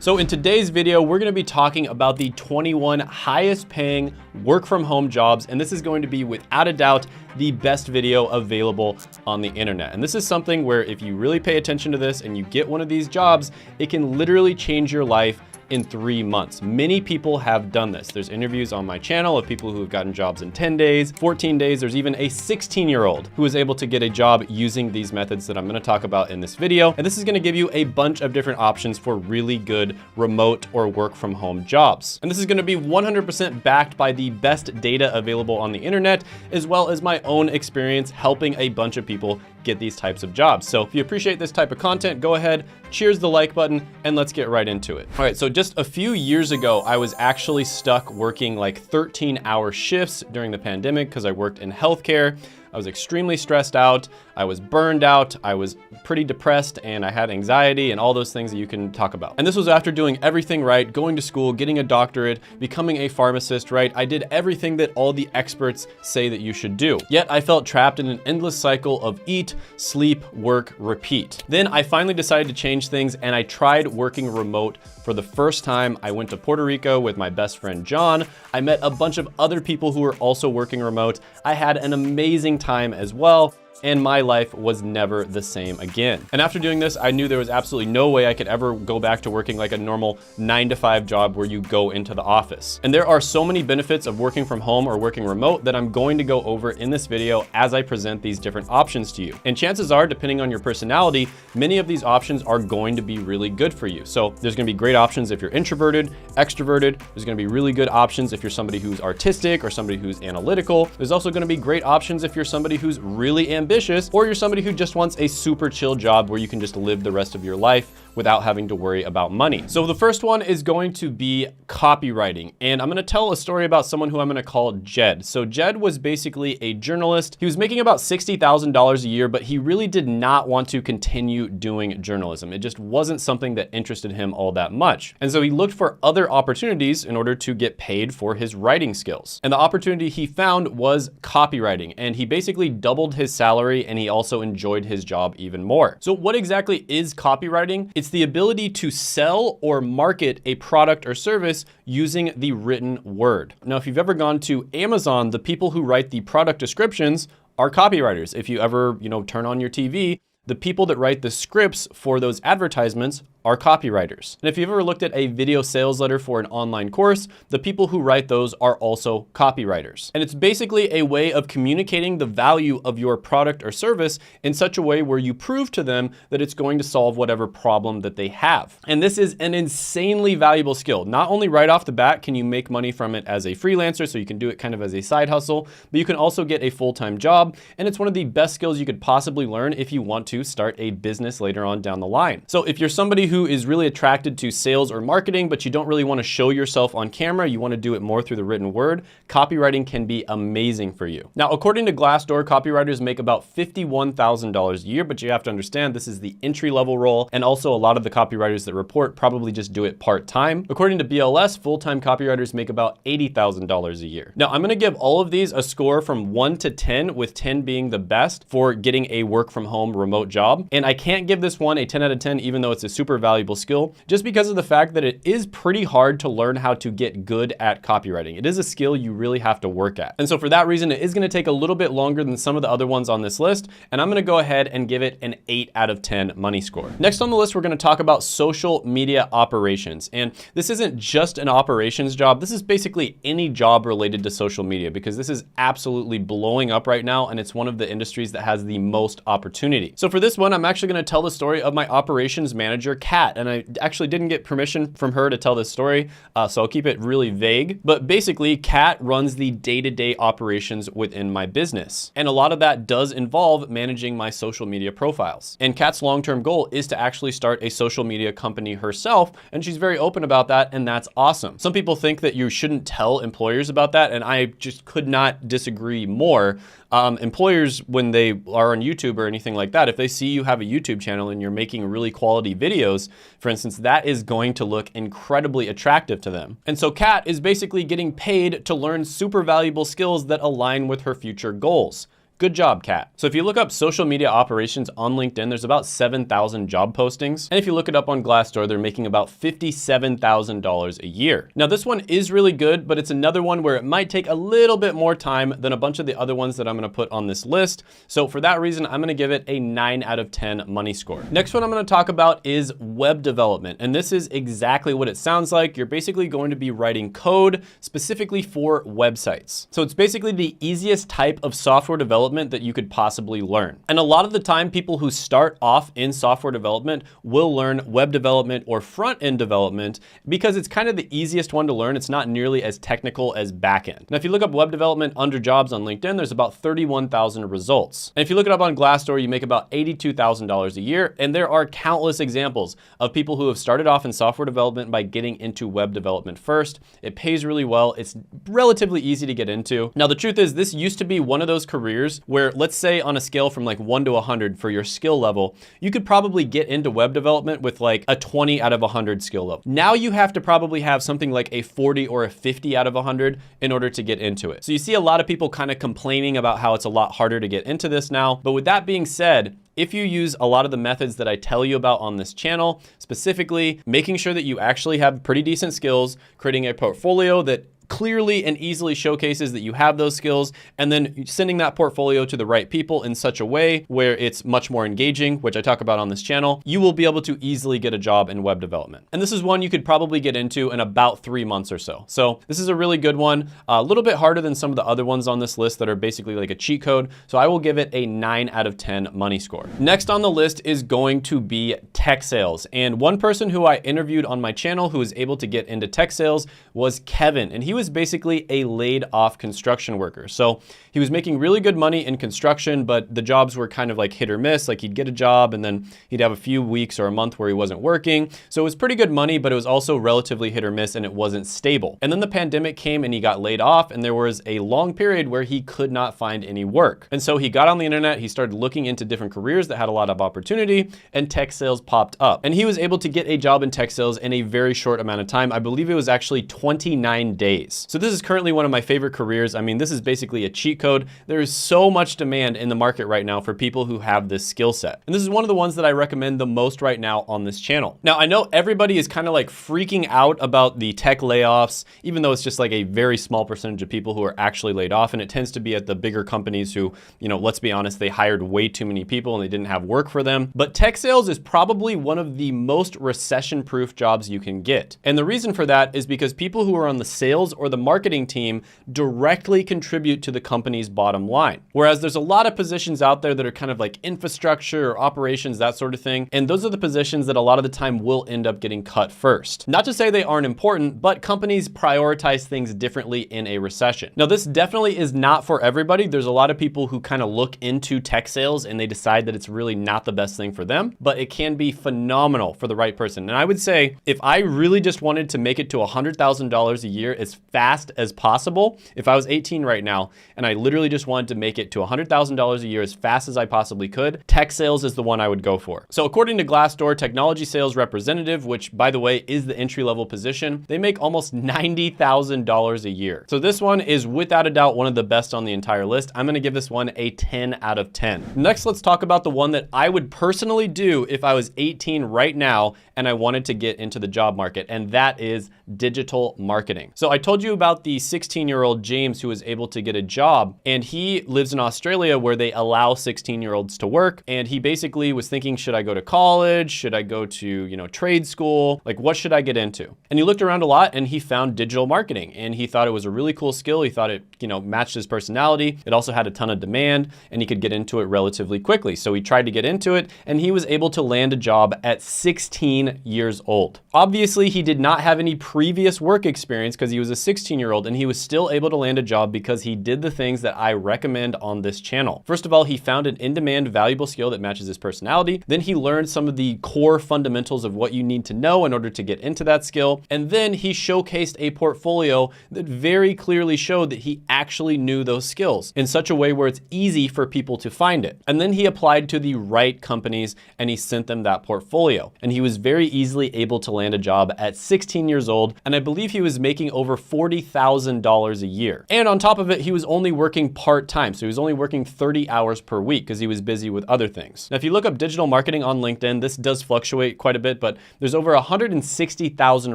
So in today's video, we're gonna be talking about the 21 highest paying work from home jobs, and this is going to be without a doubt the best video available on the internet. And this is something where if you really pay attention to this and you get one of these jobs, it can literally change your life in 3 months. Many people have done this. There's interviews on my channel of people who have gotten jobs in 10 days, 14 days. There's even a 16-year-old who was able to get a job using these methods that I'm gonna talk about in this video. And this is gonna give you a bunch of different options for really good remote or work from home jobs. And this is gonna be 100% backed by the best data available on the internet, as well as my own experience helping a bunch of people get these types of jobs. So if you appreciate this type of content, go ahead, cheers the like button, and let's get right into it. All right, so just a few years ago, I was actually stuck working like 13-hour shifts during the pandemic because I worked in healthcare. I was extremely stressed out, I was burned out, I was pretty depressed, and I had anxiety and all those things that you can talk about. And this was after doing everything right, going to school, getting a doctorate, becoming a pharmacist, right? I did everything that all the experts say that you should do. Yet I felt trapped in an endless cycle of eat, sleep, work, repeat. Then I finally decided to change things and I tried working remote for the first time. I went to Puerto Rico with my best friend, John. I met a bunch of other people who were also working remote. I had an amazing time as well, and my life was never the same again. And after doing this, I knew there was absolutely no way I could ever go back to working like a normal 9-to-5 job where you go into the office. And there are so many benefits of working from home or working remote that I'm going to go over in this video as I present these different options to you. And chances are, depending on your personality, many of these options are going to be really good for you. So there's gonna be great options if you're introverted, extroverted. There's gonna be really good options if you're somebody who's artistic or somebody who's analytical. There's also gonna be great options if you're somebody who's really ambitious, or you're somebody who just wants a super chill job where you can just live the rest of your life without having to worry about money. So the first one is going to be copywriting. And I'm gonna tell a story about someone who I'm gonna call Jed. So Jed was basically a journalist. He was making about $60,000 a year, but he really did not want to continue doing journalism. It just wasn't something that interested him all that much. And so he looked for other opportunities in order to get paid for his writing skills. And the opportunity he found was copywriting. And he basically doubled his salary and he also enjoyed his job even more. So what exactly is copywriting? It's the ability to sell or market a product or service using the written word. Now, if you've ever gone to Amazon, the people who write the product descriptions are copywriters. If you ever, turn on your TV, the people that write the scripts for those advertisements are copywriters. And if you've ever looked at a video sales letter for an online course, the people who write those are also copywriters. And it's basically a way of communicating the value of your product or service in such a way where you prove to them that it's going to solve whatever problem that they have. And this is an insanely valuable skill. Not only right off the bat can you make money from it as a freelancer, so you can do it kind of as a side hustle, but you can also get a full-time job. And it's one of the best skills you could possibly learn if you want to start a business later on down the line. So if you're somebody who is really attracted to sales or marketing, but you don't really want to show yourself on camera, you want to do it more through the written word, copywriting can be amazing for you. Now, according to Glassdoor, copywriters make about $51,000 a year, but you have to understand this is the entry-level role, and also a lot of the copywriters that report probably just do it part-time. According to BLS, full-time copywriters make about $80,000 a year. Now, I'm going to give all of these a score from 1 to 10, with 10 being the best for getting a work-from-home remote job. And I can't give this one a 10 out of 10, even though it's a super valuable skill, just because of the fact that it is pretty hard to learn how to get good at copywriting. It is a skill you really have to work at. And so for that reason, it is going to take a little bit longer than some of the other ones on this list. And I'm going to go ahead and give it an 8 out of 10 money score. Next on the list, we're going to talk about social media operations. And this isn't just an operations job. This is basically any job related to social media, because this is absolutely blowing up right now. And it's one of the industries that has the most opportunity. So for this one, I'm actually going to tell the story of my operations manager, Kat. And I actually didn't get permission from her to tell this story, so I'll keep it really vague. But basically, Kat runs the day-to-day operations within my business. And a lot of that does involve managing my social media profiles. And Kat's long-term goal is to actually start a social media company herself, and she's very open about that, and that's awesome. Some people think that you shouldn't tell employers about that, and I just could not disagree more. Employers, when they are on YouTube or anything like that, if they see you have a YouTube channel and you're making really quality videos, for instance, that is going to look incredibly attractive to them. And so Kat is basically getting paid to learn super valuable skills that align with her future goals. Good job, Kat. So if you look up social media operations on LinkedIn, there's about 7,000 job postings. And if you look it up on Glassdoor, they're making about $57,000 a year. Now this one is really good, but it's another one where it might take a little bit more time than a bunch of the other ones that I'm gonna put on this list. So for that reason, I'm gonna give it a 9 out of 10 money score. Next one I'm gonna talk about is web development. And this is exactly what it sounds like. You're basically going to be writing code specifically for websites. So it's basically the easiest type of software development that you could possibly learn. And a lot of the time, people who start off in software development will learn web development or front-end development because it's kind of the easiest one to learn. It's not nearly as technical as back-end. Now, if you look up web development under jobs on LinkedIn, there's about 31,000 results. And if you look it up on Glassdoor, you make about $82,000 a year. And there are countless examples of people who have started off in software development by getting into web development first. It pays really well. It's relatively easy to get into. Now, the truth is this used to be one of those careers where, let's say on a scale from like 1 to 100 for your skill level, you could probably get into web development with like a 20 out of 100 skill level. Now you have to probably have something like a 40 or a 50 out of 100 in order to get into it. So you see a lot of people kind of complaining about how it's a lot harder to get into this now. But with that being said, if you use a lot of the methods that I tell you about on this channel, specifically making sure that you actually have pretty decent skills, creating a portfolio that clearly and easily showcases that you have those skills, and then sending that portfolio to the right people in such a way where it's much more engaging, which I talk about on this channel, you will be able to easily get a job in web development. And this is one you could probably get into in about 3 months or so. So this is a really good one, a little bit harder than some of the other ones on this list that are basically like a cheat code. So I will give it a 9 out of 10 money score. Next on the list is going to be tech sales. And one person who I interviewed on my channel who was able to get into tech sales was Kevin. And he was basically a laid off construction worker. So he was making really good money in construction, but the jobs were kind of like hit or miss. Like he'd get a job and then he'd have a few weeks or a month where he wasn't working. So it was pretty good money, but it was also relatively hit or miss and it wasn't stable. And then the pandemic came and he got laid off, and there was a long period where he could not find any work. And so he got on the internet, he started looking into different careers that had a lot of opportunity, and tech sales popped up. And he was able to get a job in tech sales in a very short amount of time. I believe it was actually 29 days. So this is currently one of my favorite careers. I mean, this is basically a cheat code. There is so much demand in the market right now for people who have this skill set. And this is one of the ones that I recommend the most right now on this channel. Now, I know everybody is kind of like freaking out about the tech layoffs, even though it's just like a very small percentage of people who are actually laid off. And it tends to be at the bigger companies who, you know, let's be honest, they hired way too many people and they didn't have work for them. But tech sales is probably one of the most recession-proof jobs you can get. And the reason for that is because people who are on the sales or the marketing team directly contribute to the company's bottom line. Whereas there's a lot of positions out there that are kind of like infrastructure or operations, that sort of thing. And those are the positions that a lot of the time will end up getting cut first. Not to say they aren't important, but companies prioritize things differently in a recession. Now, this definitely is not for everybody. There's a lot of people who kind of look into tech sales and they decide that it's really not the best thing for them, but it can be phenomenal for the right person. And I would say if I really just wanted to make it to $100,000 a year as fast as possible, if I was 18 right now and I literally just wanted to make it to $100,000 a year as fast as I possibly could, tech sales is the one I would go for. So according to Glassdoor, technology sales representative, which by the way is the entry-level position, they make almost $90,000 a year. So this one is without a doubt one of the best on the entire list. I'm gonna give this one a 10 out of 10. Next, let's talk about the one that I would personally do if I was 18 right now and I wanted to get into the job market, and that is digital marketing. So I told you about the 16-year-old James who was able to get a job, and he lives in Australia where they allow 16-year-olds to work. And he basically was thinking, should I go to college? Should I go to, you know, trade school? Like, what should I get into? And he looked around a lot and he found digital marketing, and he thought it was a really cool skill. He thought it, you know, matched his personality. It also had a ton of demand and he could get into it relatively quickly. So he tried to get into it and he was able to land a job at 16 years old. Obviously, he did not have any previous work experience because he was a 16-year-old, and he was still able to land a job because he did the things that I recommend on this channel. First of all, he found an in-demand valuable skill that matches his personality. Then he learned some of the core fundamentals of what you need to know in order to get into that skill. And then he showcased a portfolio that very clearly showed that he actually knew those skills in such a way where it's easy for people to find it. And then he applied to the right companies and he sent them that portfolio. And he was very easily able to land a job at 16 years old. And I believe he was making over $40,000 a year. And on top of it, he was only working part-time. So he was only working 30 hours per week because he was busy with other things. Now, if you look up digital marketing on LinkedIn, this does fluctuate quite a bit, but there's over 160,000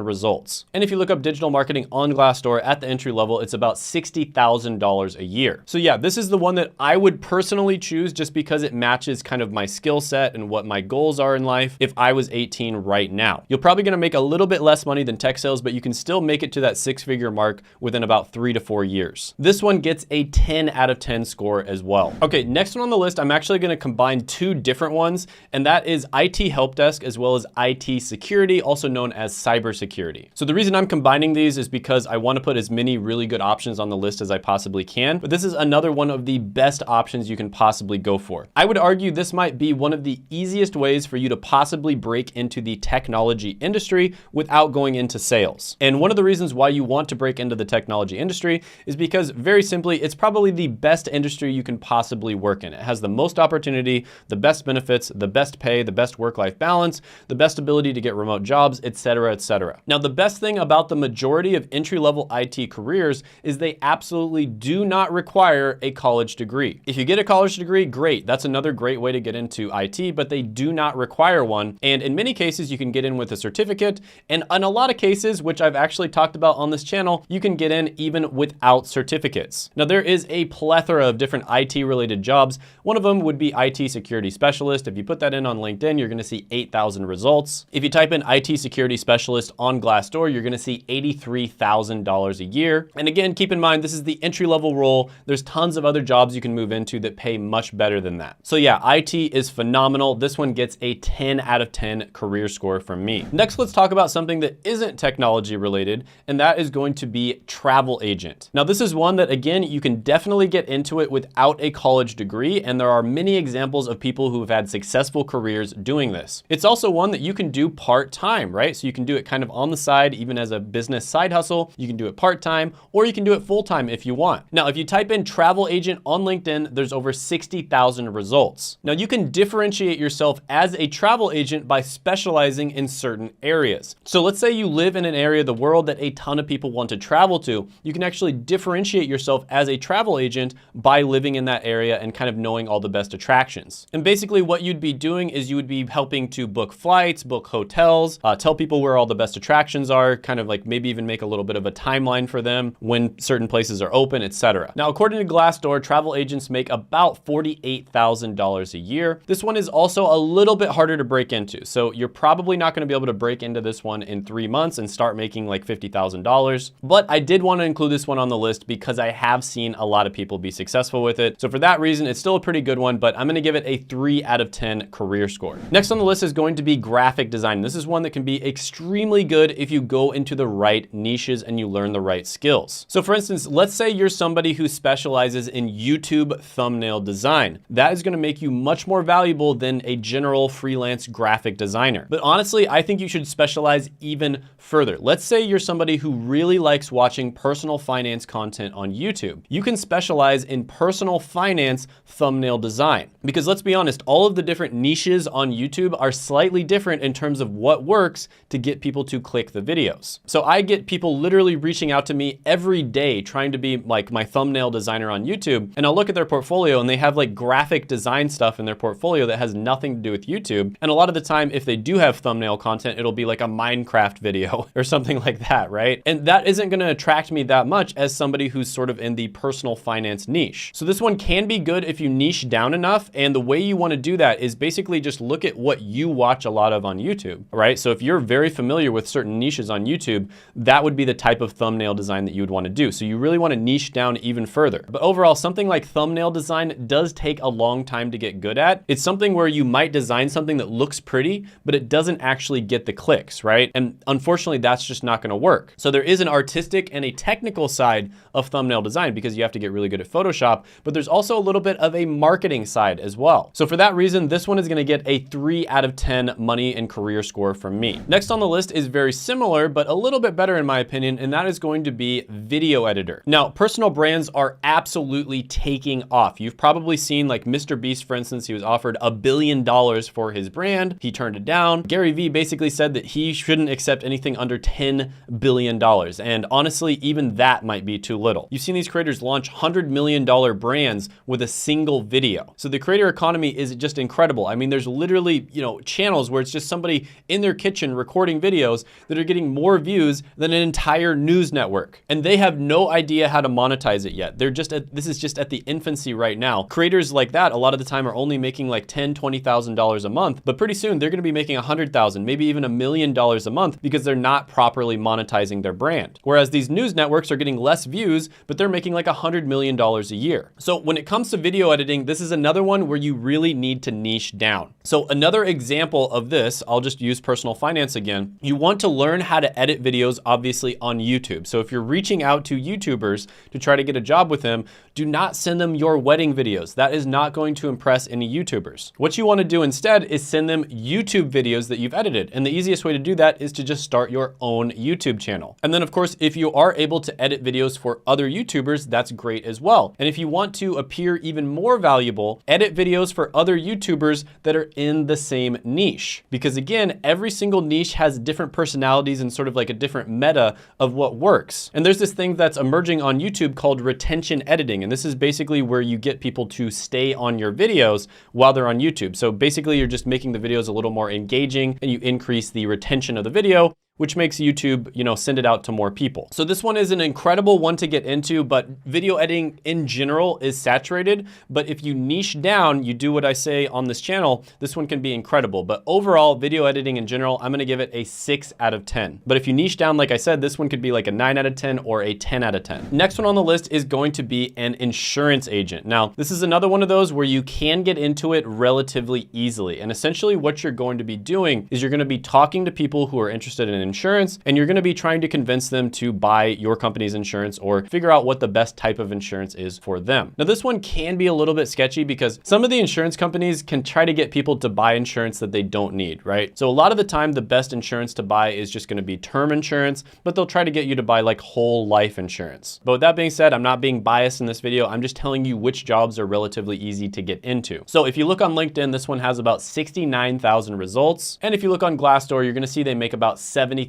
results. And if you look up digital marketing on Glassdoor at the entry level, it's about $60,000 a year. So yeah, this is the one that I would personally choose just because it matches kind of my skill set and what my goals are in life if I was 18 right now. You're probably gonna make a little bit less money than tech sales, but you can still make it to that six-figure mark within about 3 to 4 years. This one gets a 10 out of 10 score as well. Okay, next one on the list, I'm actually gonna combine two different ones, and that is IT help desk as well as IT security, also known as cybersecurity. So the reason I'm combining these is because I wanna put as many really good options on the list as I possibly can, but this is another one of the best options you can possibly go for. I would argue this might be one of the easiest ways for you to possibly break into the technology industry without going into sales. And one of the reasons why you want to break into the technology industry is because very simply, it's probably the best industry you can possibly work in. It has the most opportunity, the best benefits, the best pay, the best work-life balance, the best ability to get remote jobs, etc., etc. Now, the best thing about the majority of entry-level IT careers is they absolutely do not require a college degree. If you get a college degree, great. That's another great way to get into IT, but they do not require one. And in many cases, you can get in with a certificate. And in a lot of cases, which I've actually talked about on this channel, you can get in even without certificates. Now, there is a plethora of different IT-related jobs. One of them would be IT security specialist. If you put that in on LinkedIn, you're gonna see 8,000 results. If you type in IT security specialist on Glassdoor, you're gonna see $83,000 a year. And again, keep in mind, this is the entry-level role. There's tons of other jobs you can move into that pay much better than that. So yeah, IT is phenomenal. This one gets a 10 out of 10 career score from me. Next, let's talk about something that isn't technology related, and that is going to be travel agent. Now, this is one that, again, you can definitely get into it without a college degree, and there are many examples of people who have had successful careers doing this. It's also one that you can do part-time, right? So you can do it kind of on the side, even as a business side hustle. You can do it part-time, or you can do it full-time if you want. Now, if you type in travel agent on LinkedIn, there's over 60,000 results. Now, you can differentiate yourself as a travel agent by specializing in certain areas. So let's say you live in an area of the world that a ton of people want to travel to. You can actually differentiate yourself as a travel agent by living in that area and kind of knowing all the best attractions. And basically what you'd be doing is you would be helping to book flights, book hotels, tell people where all the best attractions are, kind of like maybe even make a little bit of a timeline for them when certain places are open, etc. Now, according to Glassdoor, travel agents make about $48,000 a year. This one is also a little bit harder to break into. So you're probably not going to be able to break into this one in 3 months and start making like $50,000. But I did want to include this one on the list because I have seen a lot of people be successful with it. So for that reason, it's still a pretty good one, but I'm going to give it a 3 out of 10 career score. Next on the list is going to be graphic design. This is one that can be extremely good if you go into the right niches and you learn the right skills. So for instance, let's say you're somebody who specializes in YouTube thumbnail design. That is going to make you much more valuable than a general freelance graphic designer. But honestly, I think you should specialize even further. Let's say you're somebody who really likes watching personal finance content on YouTube. You can specialize in personal finance thumbnail design. Because let's be honest, all of the different niches on YouTube are slightly different in terms of what works to get people to click the videos. So I get people literally reaching out to me every day trying to be like my thumbnail designer on YouTube, and I'll look at their portfolio and they have like graphic design stuff in their portfolio that has nothing to do with YouTube. And a lot of the time, if they do have thumbnail content, it'll be like a Minecraft video or something like that, right? And that isn't gonna attract me that much as somebody who's sort of in the personal finance niche. So this one can be good if you niche down enough, and the way you wanna do that is basically just look at what you watch a lot of on YouTube, right? So if you're very familiar with certain niches on YouTube, that would be the type of thumbnail design that you would wanna do. So you really wanna niche down even further. But overall, something like thumbnail design does take a long time to get good at. It's something where you might design something that looks pretty, but it doesn't actually get the clicks, right? And unfortunately, that's just not gonna work. So there is an artistic and a technical side of thumbnail design because you have to get really good at Photoshop, but there's also a little bit of a marketing side as well. So for that reason, this one is gonna get a 3 out of 10 money and career score from me. Next on the list is very similar, but a little bit better in my opinion, and that is going to be video editor. Now, personal brands are absolutely taking off. You've probably seen like Mr. Beast, for instance, he was offered $1 billion for his brand. He turned it down. Gary Vee basically said that he shouldn't accept anything under $10 billion. And honestly, even that might be too little. You've seen these creators launch $100 million brands with a single video. So the creator economy is just incredible. I mean, there's literally, channels where it's just somebody in their kitchen recording videos that are getting more views than an entire news network. And they have no idea how to monetize it yet. This is just at the infancy right now. Creators like that, a lot of the time are only making like $10,000, $20,000 a month, but pretty soon they're gonna be making $100,000, maybe even $1 million a month because they're not properly monetizing their brand. Whereas these news networks are getting less views, but they're making like $100 million a year. So when it comes to video editing, this is another one where you really need to niche down. So another example of this, I'll just use personal finance again. You want to learn how to edit videos, obviously on YouTube. So if you're reaching out to YouTubers to try to get a job with them, do not send them your wedding videos. That is not going to impress any YouTubers. What you want to do instead is send them YouTube videos that you've edited. And the easiest way to do that is to just start your own YouTube channel. And then of course, if you are able to edit videos for other YouTubers, that's great as well. And if you want to appear even more valuable, edit videos for other YouTubers that are in the same niche. Because again, every single niche has different personalities and sort of like a different meta of what works. And there's this thing that's emerging on YouTube called retention editing. And this is basically where you get people to stay on your videos while they're on YouTube. So basically you're just making the videos a little more engaging and you increase the retention of the video, which makes YouTube, send it out to more people. So this one is an incredible one to get into, but video editing in general is saturated. But if you niche down, you do what I say on this channel, this one can be incredible. But overall, video editing in general, I'm gonna give it a 6 out of 10. But if you niche down, like I said, this one could be like a 9 out of 10 or a 10 out of 10. Next one on the list is going to be an insurance agent. Now, this is another one of those where you can get into it relatively easily. And essentially what you're going to be doing is you're gonna be talking to people who are interested in insurance, and you're gonna be trying to convince them to buy your company's insurance or figure out what the best type of insurance is for them. Now, this one can be a little bit sketchy because some of the insurance companies can try to get people to buy insurance that they don't need, right? So a lot of the time, the best insurance to buy is just gonna be term insurance, but they'll try to get you to buy like whole life insurance. But with that being said, I'm not being biased in this video. I'm just telling you which jobs are relatively easy to get into. So if you look on LinkedIn, this one has about 69,000 results. And if you look on Glassdoor, you're gonna see they make about $70,000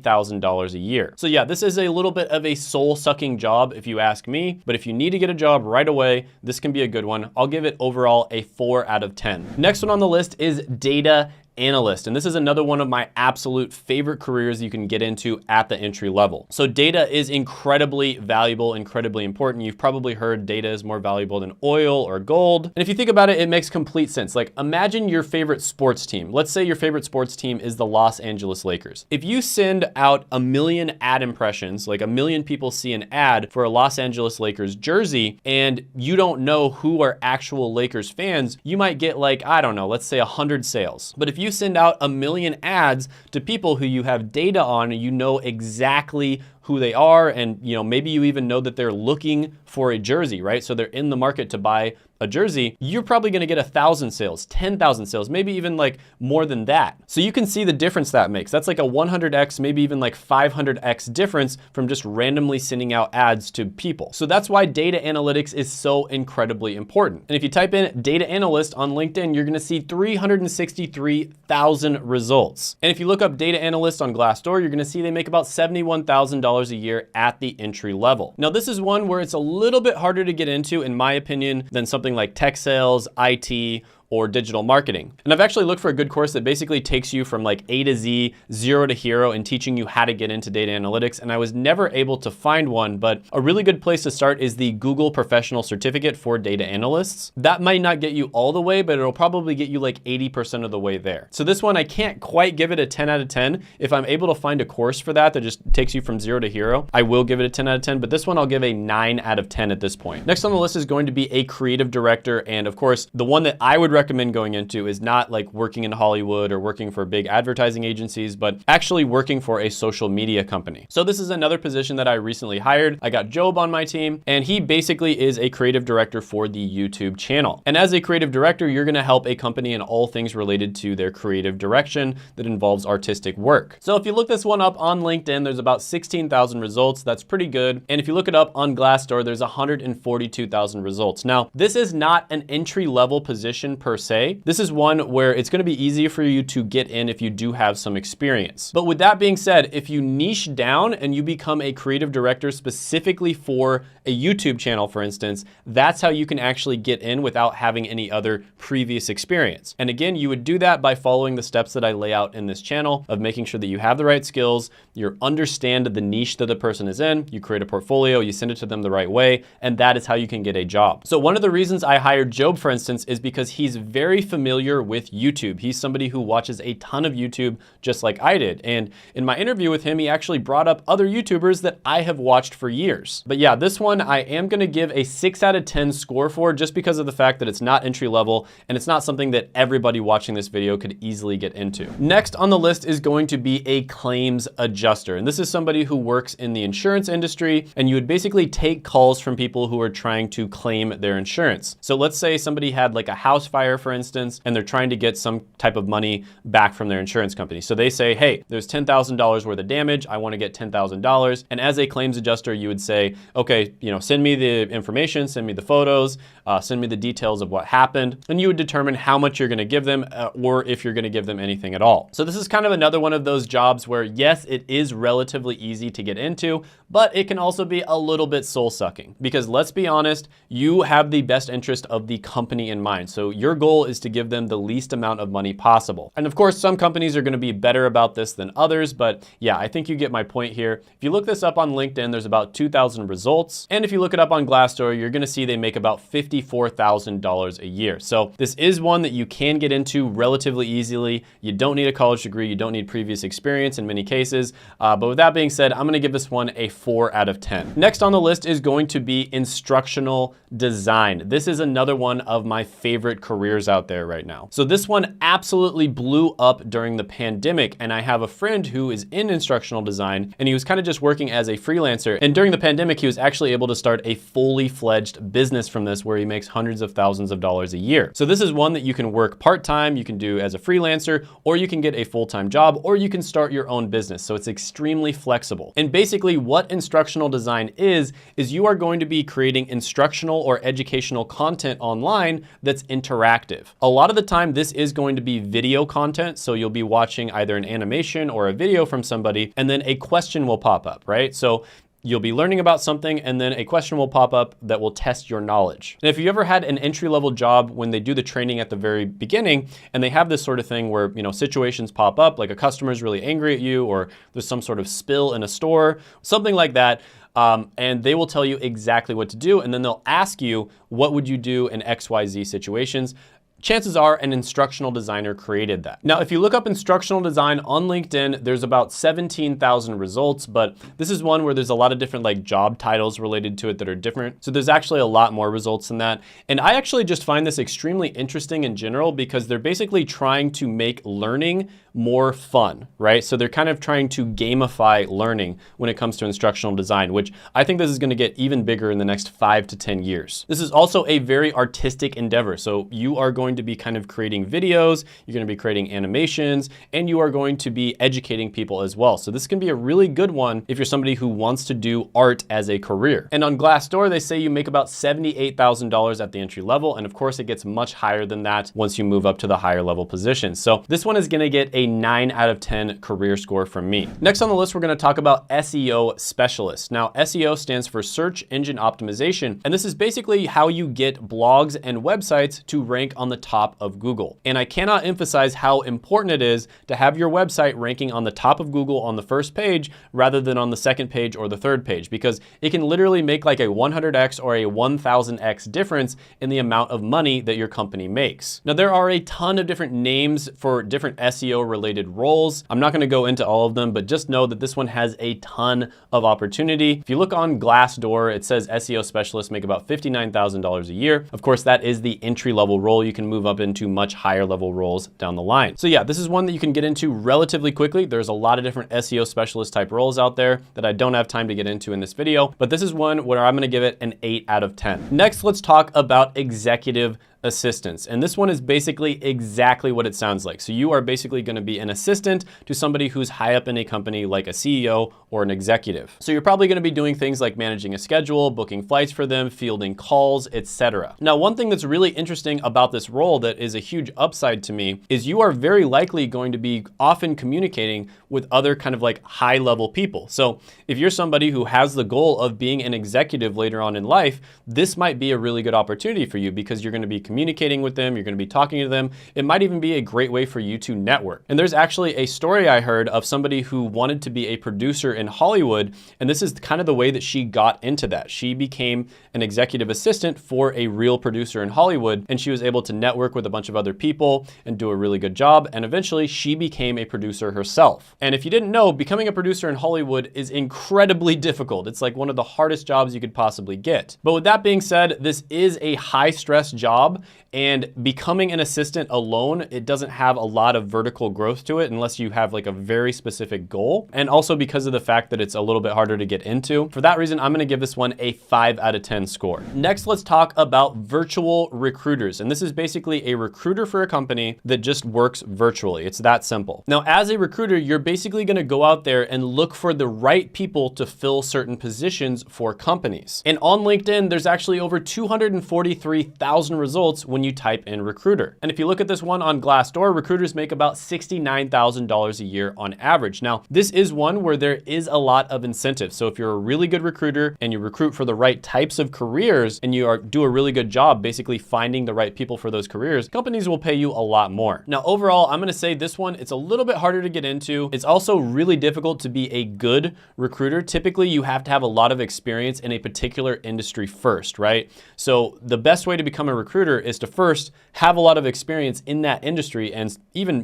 a year. So yeah, this is a little bit of a soul-sucking job if you ask me, but if you need to get a job right away, this can be a good one. I'll give it overall a 4 out of 10. Next one on the list is data analyst. And this is another one of my absolute favorite careers you can get into at the entry level. So data is incredibly valuable, incredibly important. You've probably heard data is more valuable than oil or gold. And if you think about it, it makes complete sense. Like imagine your favorite sports team. Let's say your favorite sports team is the Los Angeles Lakers. If you send out 1 million ad impressions, like 1 million people see an ad for a Los Angeles Lakers jersey, and you don't know who are actual Lakers fans, you might get like, I don't know, let's say 100 sales. But if you send out 1 million ads to people who you have data on and you know exactly who they are, and maybe you even know that they're looking for a jersey, right? So they're in the market to buy a jersey, you're probably gonna get 1,000 sales, 10,000 sales, maybe even like more than that. So you can see the difference that makes. That's like a 100x, maybe even like 500x difference from just randomly sending out ads to people. So that's why data analytics is so incredibly important. And if you type in data analyst on LinkedIn, you're gonna see 363,000 results. And if you look up data analyst on Glassdoor, you're gonna see they make about $71,000 a year at the entry level. Now, this is one where it's a little bit harder to get into, in my opinion, than something like tech sales, IT, or digital marketing. And I've actually looked for a good course that basically takes you from like A to Z, 0 to hero, and teaching you how to get into data analytics. And I was never able to find one, but a really good place to start is the Google Professional Certificate for Data Analysts. That might not get you all the way, but it'll probably get you like 80% of the way there. So this one, I can't quite give it a 10 out of 10. If I'm able to find a course for that just takes you from 0 to hero, I will give it a 10 out of 10, but this one I'll give a 9 out of 10 at this point. Next on the list is going to be a creative director. And of course, the one that I would recommend going into is not like working in Hollywood or working for big advertising agencies, but actually working for a social media company. So this is another position that I recently hired. I got Job on my team, and he basically is a creative director for the YouTube channel. And as a creative director, you're gonna help a company in all things related to their creative direction that involves artistic work. So if you look this one up on LinkedIn, there's about 16,000 results. That's pretty good. And if you look it up on Glassdoor, there's 142,000 results. Now, this is not an entry-level position per per se. This is one where it's gonna be easier for you to get in if you do have some experience. But with that being said, if you niche down and you become a creative director specifically for a YouTube channel, for instance, that's how you can actually get in without having any other previous experience. And again, you would do that by following the steps that I lay out in this channel of making sure that you have the right skills, you understand the niche that the person is in, you create a portfolio, you send it to them the right way, and that is how you can get a job. So one of the reasons I hired Job, for instance, is because he's very familiar with YouTube. He's somebody who watches a ton of YouTube just like I did. And in my interview with him, he actually brought up other YouTubers that I have watched for years. But yeah, this one I am gonna give a 6 out of 10 score for, just because of the fact that it's not entry level and it's not something that everybody watching this video could easily get into. Next on the list is going to be a claims adjuster. And this is somebody who works in the insurance industry, and you would basically take calls from people who are trying to claim their insurance. So let's say somebody had like a house fire, for instance, and they're trying to get some type of money back from their insurance company. So they say, hey, there's $10,000 worth of damage. I want to get $10,000. And as a claims adjuster, you would say, okay, send me the information, send me the photos, send me the details of what happened. And you would determine how much you're going to give them or if you're going to give them anything at all. So this is kind of another one of those jobs where, yes, it is relatively easy to get into, but it can also be a little bit soul-sucking, because let's be honest, you have the best interest of the company in mind. So your goal is to give them the least amount of money possible. And of course, some companies are going to be better about this than others, but yeah, I think you get my point here. If you look this up on LinkedIn, there's about 2,000 results. And if you look it up on Glassdoor, you're going to see they make about $54,000 a year. So this is one that you can get into relatively easily. You don't need a college degree. You don't need previous experience in many cases. But with that being said, I'm going to give this one a 4 out of 10. Next on the list is going to be instructional design. This is another one of my favorite careers out there right now. So this one absolutely blew up during the pandemic, and I have a friend who is in instructional design, and he was kind of just working as a freelancer. And during the pandemic, he was actually able to start a fully fledged business from this, where he makes hundreds of thousands of dollars a year. So this is one that you can work part-time, you can do as a freelancer, or you can get a full-time job, or you can start your own business. So it's extremely flexible. And basically what instructional design is you are going to be creating instructional or educational content online that's interactive. A lot of the time, this is going to be video content. So you'll be watching either an animation or a video from somebody, and then a question will pop up, right? So you'll be learning about something, and then a question will pop up that will test your knowledge. And if you ever had an entry-level job, when they do the training at the very beginning, and they have this sort of thing where, situations pop up, like a customer is really angry at you, or there's some sort of spill in a store, something like that, and they will tell you exactly what to do, and then they'll ask you, what would you do in XYZ situations? Chances are an instructional designer created that. Now, if you look up instructional design on LinkedIn, there's about 17,000 results, but this is one where there's a lot of different like job titles related to it that are different. So there's actually a lot more results than that. And I actually just find this extremely interesting in general, because they're basically trying to make learning more fun, right? So they're kind of trying to gamify learning when it comes to instructional design, which I think this is going to get even bigger in the next 5 to 10 years. This is also a very artistic endeavor. So you are going to be kind of creating videos, you're going to be creating animations, and you are going to be educating people as well. So this can be a really good one if you're somebody who wants to do art as a career. And on Glassdoor, they say you make about $78,000 at the entry level. And of course, it gets much higher than that once you move up to the higher level positions. So this one is going to get a 9 out of 10 career score from me. Next on the list, we're going to talk about SEO specialist. Now, SEO stands for search engine optimization, and this is basically how you get blogs and websites to rank on the top of Google. And I cannot emphasize how important it is to have your website ranking on the top of Google on the first page rather than on the second page or the third page, because it can literally make like a 100x or a 1000x difference in the amount of money that your company makes. Now, there are a ton of different names for different SEO related roles. I'm not going to go into all of them, but just know that this one has a ton of opportunity. If you look on Glassdoor, it says SEO specialists make about $59,000 a year. Of course, that is the entry level role. You can move up into much higher level roles down the line. So yeah, this is one that you can get into relatively quickly. There's a lot of different SEO specialist type roles out there that I don't have time to get into in this video, but this is one where I'm going to give it an 8 out of 10. Next, let's talk about executive assistants. And this one is basically exactly what it sounds like. So you are basically going to be an assistant to somebody who's high up in a company like a CEO or an executive. So you're probably going to be doing things like managing a schedule, booking flights for them, fielding calls, etc. Now, one thing that's really interesting about this role that is a huge upside to me is you are very likely going to be often communicating with other kind of like high level people. So if you're somebody who has the goal of being an executive later on in life, this might be a really good opportunity for you because you're going to be communicating with them, you're going to be talking to them. It might even be a great way for you to network. And there's actually a story I heard of somebody who wanted to be a producer in Hollywood, and this is kind of the way that she got into that. She became an executive assistant for a real producer in Hollywood, and she was able to network with a bunch of other people and do a really good job, and eventually she became a producer herself. And if you didn't know, becoming a producer in Hollywood is incredibly difficult. It's like one of the hardest jobs you could possibly get. But with that being said, this is a high stress job, and becoming an assistant alone, it doesn't have a lot of vertical growth to it unless you have like a very specific goal. And also because of the fact that it's a little bit harder to get into. For that reason, I'm gonna give this one a 5 out of 10 score. Next, let's talk about virtual recruiters. And this is basically a recruiter for a company that just works virtually. It's that simple. Now, as a recruiter, you're basically gonna go out there and look for the right people to fill certain positions for companies. And on LinkedIn, there's actually over 243,000 results when you type in recruiter. And if you look at this one on Glassdoor, recruiters make about $69,000 a year on average. Now, this is one where there is a lot of incentive. So if you're a really good recruiter and you recruit for the right types of careers and you do a really good job basically finding the right people for those careers, companies will pay you a lot more. Now, overall, I'm gonna say this one, it's a little bit harder to get into. It's also really difficult to be a good recruiter. Typically, you have to have a lot of experience in a particular industry first, right? So the best way to become a recruiter is to first have a lot of experience in that industry, and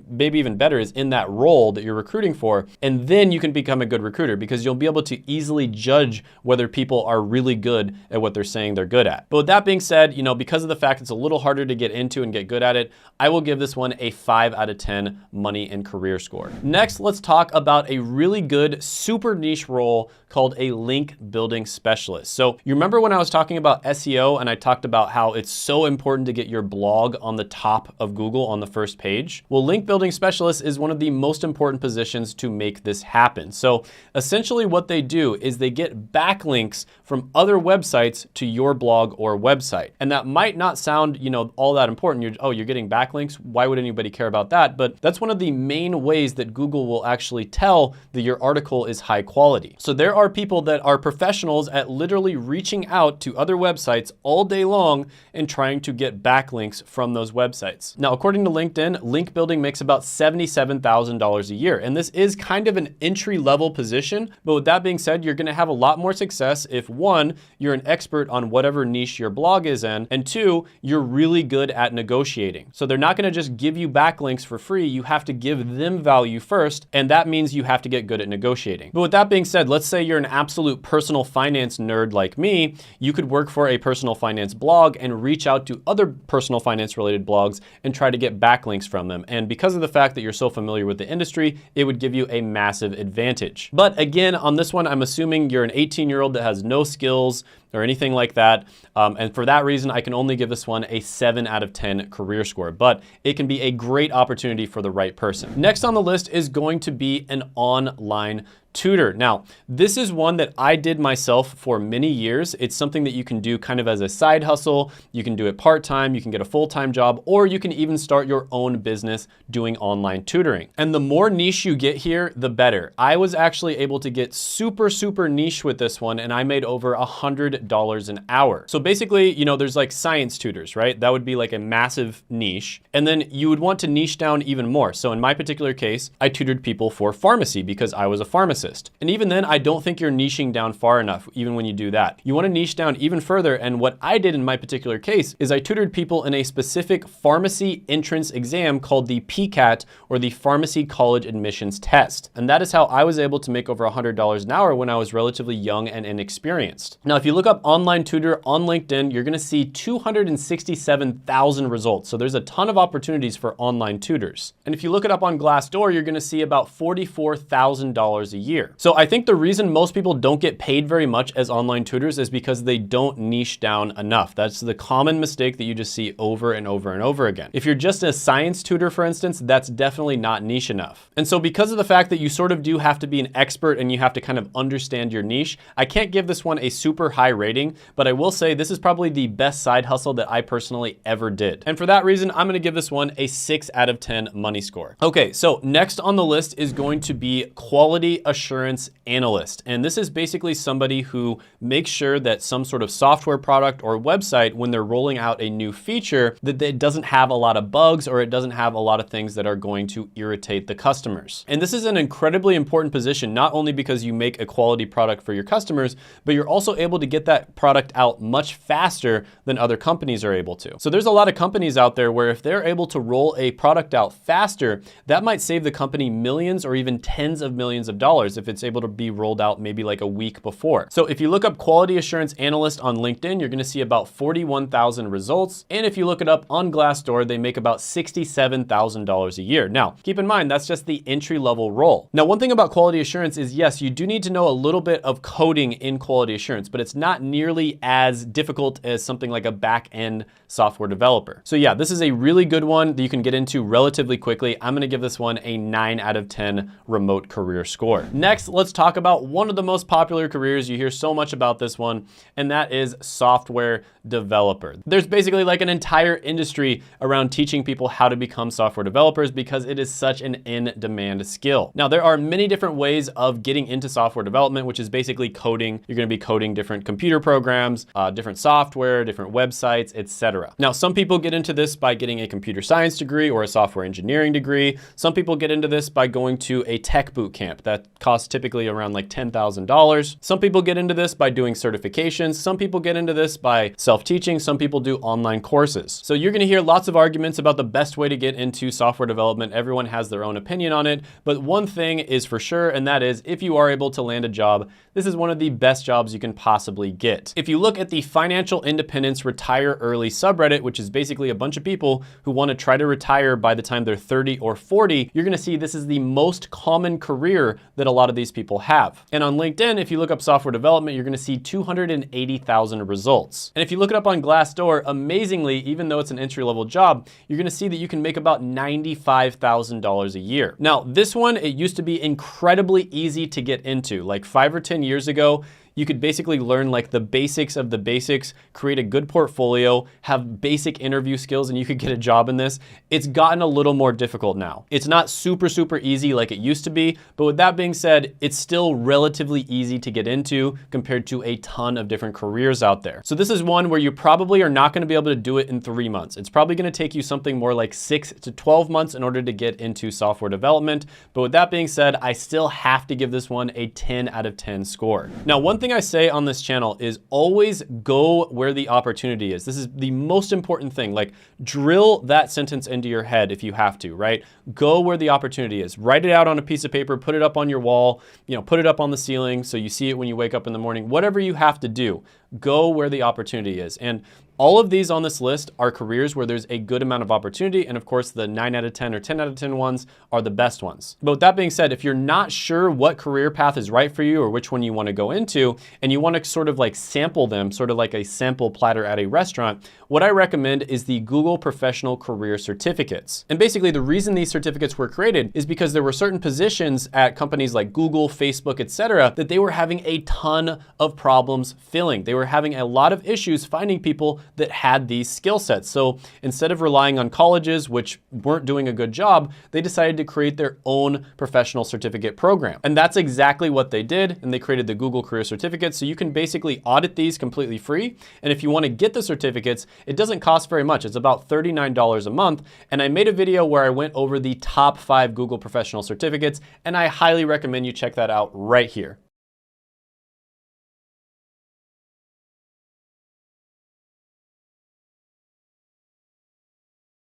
maybe even better is in that role that you're recruiting for. And then you can become a good recruiter because you'll be able to easily judge whether people are really good at what they're saying they're good at. But with that being said, because of the fact it's a little harder to get into and get good at it, I will give this one a 5 out of 10 money and career score. Next, let's talk about a really good, super niche role called a link building specialist. So you remember when I was talking about SEO and I talked about how it's so important to get your blog on the top of Google on the first page? Well, link building specialist is one of the most important positions to make this happen. So essentially what they do is they get backlinks from other websites to your blog or website. And that might not sound, all that important. You're getting backlinks. Why would anybody care about that? But that's one of the main ways that Google will actually tell that your article is high quality. So there are people that are professionals at literally reaching out to other websites all day long and trying to get backlinks from those websites. Now, according to LinkedIn, link building makes about $77,000 a year. And this is kind of an entry-level position. But with that being said, you're gonna have a lot more success if 1, you're an expert on whatever niche your blog is in, and 2, you're really good at negotiating. So they're not gonna just give you backlinks for free. You have to give them value first, and that means you have to get good at negotiating. But with that being said, let's say you're an absolute personal finance nerd like me. You could work for a personal finance blog and reach out to other personal finance related blogs and try to get backlinks from them. And because of the fact that you're so familiar with the industry, it would give you a massive advantage. But again, on this one, I'm assuming you're an 18-year-old that has no skills or anything like that. And for that reason, I can only give this one a 7 out of 10 career score, but it can be a great opportunity for the right person. Next on the list is going to be an online tutor. Now, this is one that I did myself for many years. It's something that you can do kind of as a side hustle. You can do it part-time, you can get a full-time job, or you can even start your own business doing online tutoring. And the more niche you get here, the better. I was actually able to get super, super niche with this one, and I made over $100 an hour. So basically, there's like science tutors, right? That would be like a massive niche. And then you would want to niche down even more. So in my particular case, I tutored people for pharmacy because I was a pharmacist. And even then, I don't think you're niching down far enough, even when you do that. You want to niche down even further. And what I did in my particular case is I tutored people in a specific pharmacy entrance exam called the PCAT, or the Pharmacy College Admissions Test. And that is how I was able to make over $100 an hour when I was relatively young and inexperienced. Now, if you look look up online tutor on LinkedIn, you're gonna see 267,000 results. So there's a ton of opportunities for online tutors. And if you look it up on Glassdoor, you're gonna see about $44,000 a year. So I think the reason most people don't get paid very much as online tutors is because they don't niche down enough. That's the common mistake that you just see over and over and over again. If you're just a science tutor, for instance, that's definitely not niche enough. And so because of the fact that you sort of do have to be an expert and you have to kind of understand your niche, I can't give this one a super high rating, but I will say this is probably the best side hustle that I personally ever did. And for that reason, I'm gonna give this one a 6 out of 10 money score. Okay, so next on the list is going to be quality assurance analyst. And this is basically somebody who makes sure that some sort of software product or website, when they're rolling out a new feature, that it doesn't have a lot of bugs or it doesn't have a lot of things that are going to irritate the customers. And this is an incredibly important position, not only because you make a quality product for your customers, but you're also able to get that product out much faster than other companies are able to. So there's a lot of companies out there where if they're able to roll a product out faster, that might save the company millions or even tens of millions of dollars if it's able to be rolled out maybe like a week before. So if you look up quality assurance analyst on LinkedIn, you're gonna see about 41,000 results. And if you look it up on Glassdoor, they make about $67,000 a year. Now, keep in mind, that's just the entry-level role. Now, one thing about quality assurance is, yes, you do need to know a little bit of coding in quality assurance, but it's not nearly as difficult as something like a back-end software developer. So yeah, this is a really good one that you can get into relatively quickly. I'm gonna give this one a 9 out of 10 remote career score. Next, let's talk about one of the most popular careers. You hear so much about this one, and that is software developer. There's basically like an entire industry around teaching people how to become software developers because it is such an in-demand skill. Now, there are many different ways of getting into software development, which is basically coding. You're gonna be coding different computer programs, different software, different websites, etc. Now, some people get into this by getting a computer science degree or a software engineering degree. Some people get into this by going to a tech boot camp that costs typically around like $10,000. Some people get into this by doing certifications. Some people get into this by self-teaching. Some people do online courses. So you're gonna hear lots of arguments about the best way to get into software development. Everyone has their own opinion on it, but one thing is for sure, and that is if you are able to land a job, this is one of the best jobs you can possibly get. If you look at the Financial Independence Retire Early subreddit, which is basically a bunch of people who want to try to retire by the time they're 30 or 40, you're gonna see this is the most common career that a lot of these people have. And on LinkedIn, if you look up software development, you're gonna see 280,000 results. And if you look it up on Glassdoor, amazingly, even though it's an entry-level job, you're gonna see that you can make about $95,000 a year. Now, this one, it used to be incredibly easy to get into. Like 5 or 10 years ago, you could basically learn like the basics of the basics, create a good portfolio, have basic interview skills, and you could get a job in this. It's gotten a little more difficult now. It's not super, super easy like it used to be, but with that being said, it's still relatively easy to get into compared to a ton of different careers out there. So this is one where you probably are not gonna be able to do it in 3 months. It's probably gonna take you something more like 6 to 12 months in order to get into software development. But with that being said, I still have to give this one a 10 out of 10 score. Now, one thing I say on this channel is always go where the opportunity is. This is the most important thing. Like, drill that sentence into your head if you have to, right? Go where the opportunity is. Write it out on a piece of paper, put it up on your wall, put it up on the ceiling so you see it when you wake up in the morning. Whatever you have to do, go where the opportunity is. And all of these on this list are careers where there's a good amount of opportunity. And of course, the 9 out of 10 or 10 out of 10 ones are the best ones. But with that being said, if you're not sure what career path is right for you or which one you want to go into, and you want to sort of like sample them, sort of like a sample platter at a restaurant, what I recommend is the Google Professional Career Certificates. And basically the reason these certificates were created is because there were certain positions at companies like Google, Facebook, etc., that they were having a ton of problems filling. They were having a lot of issues finding people that had these skill sets. So instead of relying on colleges, which weren't doing a good job, they decided to create their own professional certificate program. And that's exactly what they did. And they created the Google Career Certificates. So you can basically audit these completely free. And if you want to get the certificates, it doesn't cost very much. It's about $39 a month. And I made a video where I went over the top 5 Google Professional Certificates, and I highly recommend you check that out right here.